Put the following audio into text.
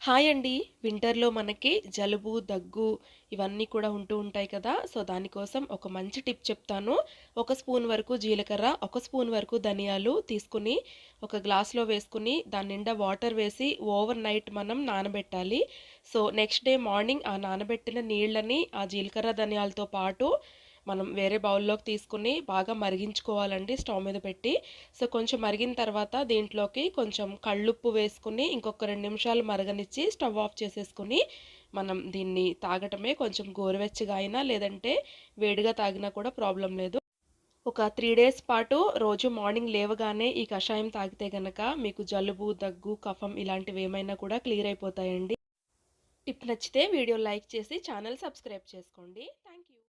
Hi అండి. వింటర్‌లో మనకి జలుబు, దగ్గు ఇవన్నీ కూడా ఉంటూ ఉంటాయి కదా! సో, దానికోసం ఒక మంచి టిప్ చెప్తాను. ఒక స్పూన్ వరకు జీలకర్ర, ఒక స్పూన్ వరకు ధనియాలు తీసుకొని, ఒక గ్లాస్‌లో వేసుకొని, దాని నిండా వాటర్ వేసి ఓవర్ నైట్ మనం నానబెట్టాలి. సో, నెక్స్ట్ డే మార్నింగ్ ఆ నానబెట్టిన నీళ్ళని ఆ జీలకర్ర, ధనియాలతో పాటు మనం వేరే బౌల్‌లోకి తీసుకొని బాగా మరిగించుకోవాలండి స్టవ్ మీద పెట్టి. సో, కొంచెం మరిగిన తర్వాత దీంట్లోకి కొంచెం కల్లుప్పు వేసుకొని ఇంకొక 2 నిమిషాలు మరగనిచ్చి స్టవ్ ఆఫ్ చేసేసుకొని, మనం దీన్ని తాగటమే. కొంచెం గోరువెచ్చగా అయినా లేదంటే వేడిగా తాగినా కూడా ప్రాబ్లమ్ లేదు. ఒక 3 డేస్ పాటు రోజు మార్నింగ్ లేవగానే ఈ కషాయం తాగితే గనక మీకు జలుబు, దగ్గు, కఫం ఇలాంటివేమైనా కూడా క్లియర్ అయిపోతాయండి. టిప్ నచ్చితే వీడియో లైక్ చేసి ఛానల్ సబ్స్క్రైబ్ చేసుకోండి.